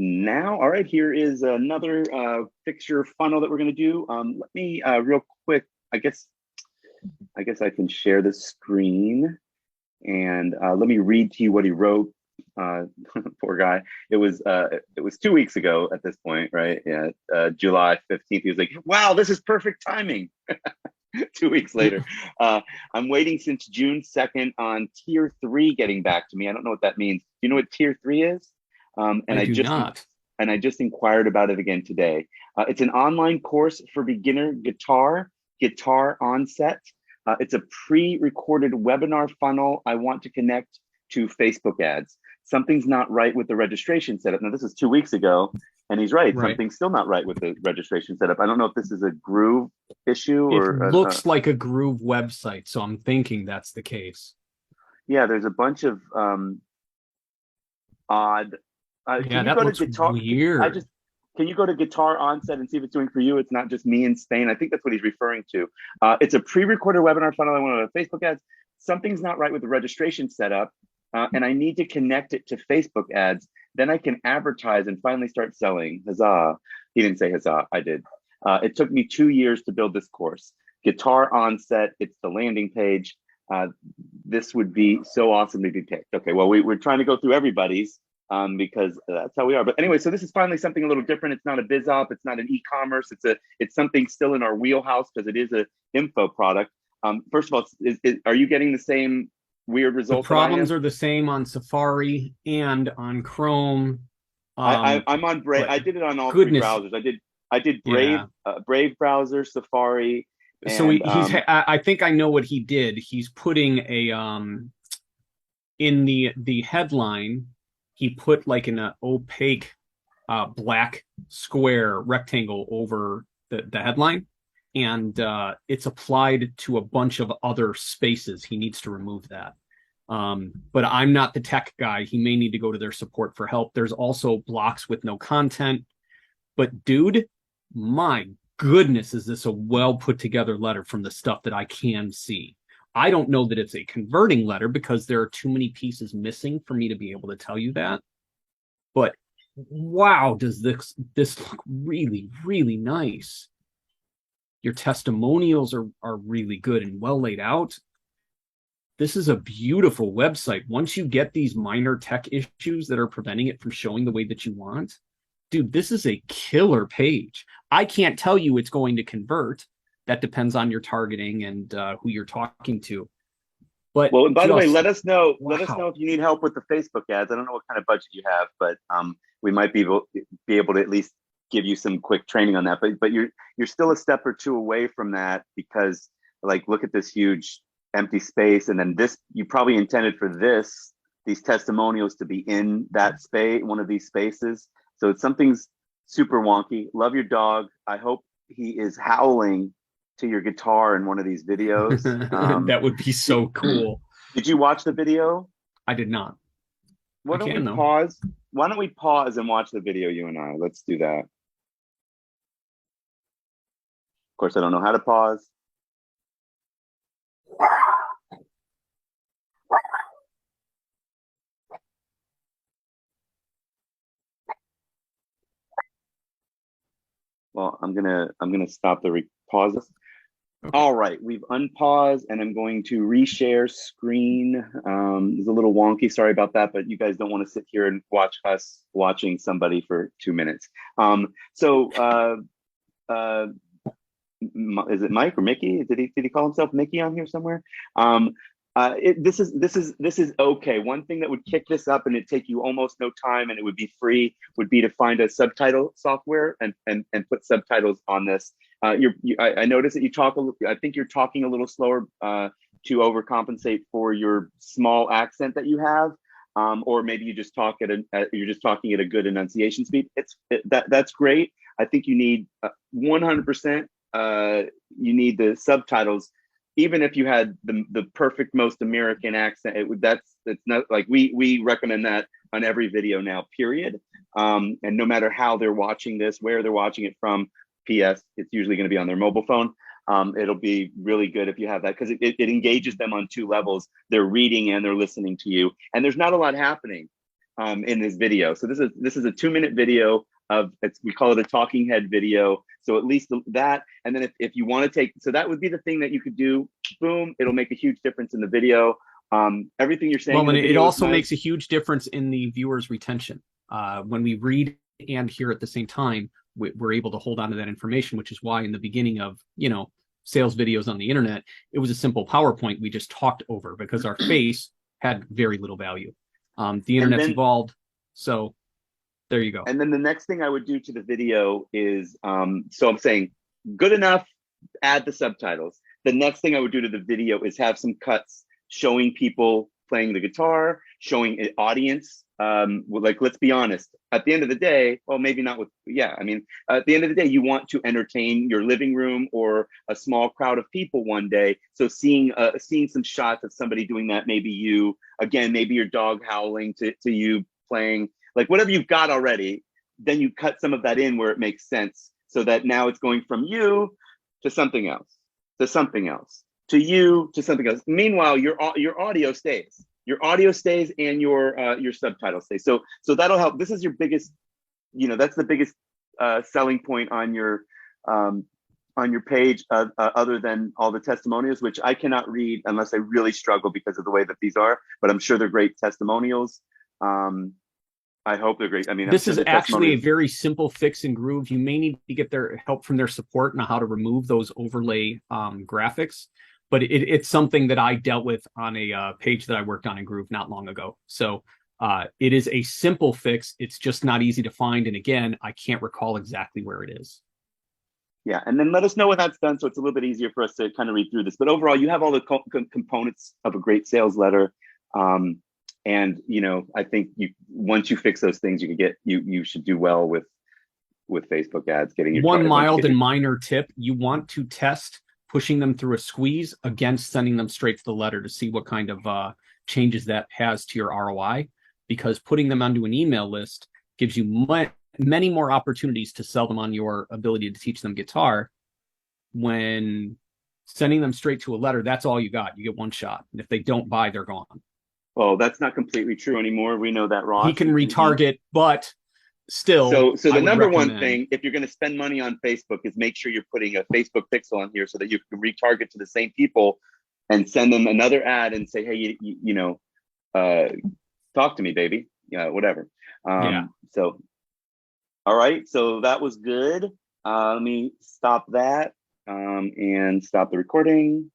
now. All right, here is another fixture funnel that we're going to do. Let me real quick, I guess I can share the screen and let me read to you what he wrote. Poor guy. It was 2 weeks ago at this point, right? Yeah, July 15th. He was like, "Wow, this is perfect timing." 2 weeks later, I'm waiting since June 2nd on tier 3 getting back to me. I don't know what that means. Do you know what tier 3 is? And I do not. I just inquired about it again today. It's an online course for beginner guitar onset. It's a pre-recorded webinar funnel. I want to connect to Facebook ads. Something's not right with the registration setup. Now, this is 2 weeks ago, and he's right. Right. Something's still not right with the registration setup. I don't know if this is a Groove issue It or looks like a Groove website, so I'm thinking that's the case. yeah. There's a bunch of odd. Yeah, Can you that go to looks guitar? weird. Can you go to Guitar Onset and see if it's doing for you? It's not just me in Spain. I think that's what he's referring to. It's a pre-recorded webinar funnel. I want to Facebook ads. Something's not right with the registration setup, and I need to connect it to Facebook ads. Then I can advertise and finally start selling. Huzzah! He didn't say huzzah. I did. It took me 2 years to build this course. Guitar Onset. It's the landing page. This would be so awesome to be picked. Okay, well, we're trying to go through everybody's because that's how we are. But anyway, so this is finally something a little different. It's not a biz op. It's not an e-commerce. It's something still in our wheelhouse because it is a info product. First of all, are you getting the same weird The results that I problems am? are the same on Safari and on Chrome. I'm on Brave. But I did it on all three goodness, browsers. I did yeah. Brave browser, Safari, So and I think I know what he did. He's putting a in the headline, he put like an opaque black square rectangle over the headline, and it's applied to a bunch of other spaces. He needs to remove that. But I'm not the tech guy. He may need to go to their support for help. There's also blocks with no content. But dude, my goodness, is this a well put together letter from the stuff that I can see? I don't know that it's a converting letter because there are too many pieces missing for me to be able to tell you that. But wow, does this look really, really nice. Your testimonials are really good and well laid out. This is a beautiful website. Once you get these minor tech issues that are preventing it from showing the way that you want, dude, this is a killer page. I can't tell you it's going to convert. That depends on your targeting and who you're talking to. But well, and by the way, just let us know wow. if you need help with the Facebook ads. I don't know what kind of budget you have, but we might be able to at least give you some quick training on that. But you're still a step or two away from that because like look at this huge empty space, and then this you probably intended for these testimonials to be in that space, one of these spaces. So it's something's super wonky. Love your dog. I hope he is howling to your guitar in one of these videos. That would be so cool. Did you watch the video? I did not. Why I don't we can though. pause? Why don't we pause and watch the video, you and I? Let's do that. Of course, I don't know how to pause. Well, I'm gonna stop the pause. Okay. All right, we've unpaused and I'm going to reshare screen. It's a little wonky, sorry about that, but you guys don't want to sit here and watch us watching somebody for 2 minutes. So is it Mike or Mickey? Did he call himself Mickey on here somewhere? This is okay. One thing that would kick this up and it'd take you almost no time and it would be free would be to find a subtitle software and put subtitles on this. I noticed that you talk. I think you're talking a little slower to overcompensate for your small accent that you have, or maybe you just talk you're just talking at a good enunciation speed. That's great. I think you need 100%. You need the subtitles even if you had the perfect most American accent, it's not like we recommend that on every video now, period. And no matter how they're watching this, where they're watching it from, PS, it's usually going to be on their mobile phone. It'll be really good if you have that because it engages them on two levels. They're reading and they're listening to you, and there's not a lot happening. in this video. So this is a 2-minute video of we call it a talking head video. So at least that, and then if you want to take, so that would be the thing that you could do. Boom, it'll make a huge difference in the video. Everything you're saying. Well, and it also nice. makes a huge difference in the viewer's retention. When we read and hear at the same time, we're able to hold on to that information, which is why in the beginning of, sales videos on the internet, it was a simple PowerPoint we just talked over because our face had very little value. The internet's evolved, so there you go. And then the next thing I would do to the video is, so I'm saying good enough, add the subtitles. The next thing I would do to the video is have some cuts showing people playing the guitar, showing an audience. Like, let's be honest, at the end of the day, well, maybe not with, at the end of the day, you want to entertain your living room or a small crowd of people one day. So seeing some shots of somebody doing that, maybe you, again, maybe your dog howling to you playing, like whatever you've got already, then you cut some of that in where it makes sense so that now it's going from you to something else, to something else, to you, to something else. Meanwhile, your audio stays. Your audio stays and your subtitles stay. So that'll help. This is your biggest, that's the biggest selling point on your page, other than all the testimonials, which I cannot read unless I really struggle because of the way that these are. But I'm sure they're great testimonials. I hope they're great. I mean, this is actually a very simple fix in Groove. You may need to get their help from their support on how to remove those overlay graphics. But it's something that I dealt with on a page that I worked on in Groove not long ago. So it is a simple fix. It's just not easy to find. And again, I can't recall exactly where it is. Yeah, and then let us know when that's done so it's a little bit easier for us to kind of read through this. But overall, you have all the components of a great sales letter. And, I think once you fix those things, you should do well with Facebook ads. One mild and minor tip, you want to test pushing them through a squeeze against sending them straight to the letter to see what kind of changes that has to your ROI, because putting them onto an email list gives you many more opportunities to sell them on your ability to teach them guitar. When sending them straight to a letter, that's all you got. You get one shot. And if they don't buy, they're gone. Well, that's not completely true anymore. We know that, Ross. He can retarget, but still. So the number one thing, if you're going to spend money on Facebook, is make sure you're putting a Facebook pixel on here so that you can retarget to the same people and send them another ad and say, hey, talk to me, baby. Whatever. So, all right. So that was good. Let me stop that and stop the recording.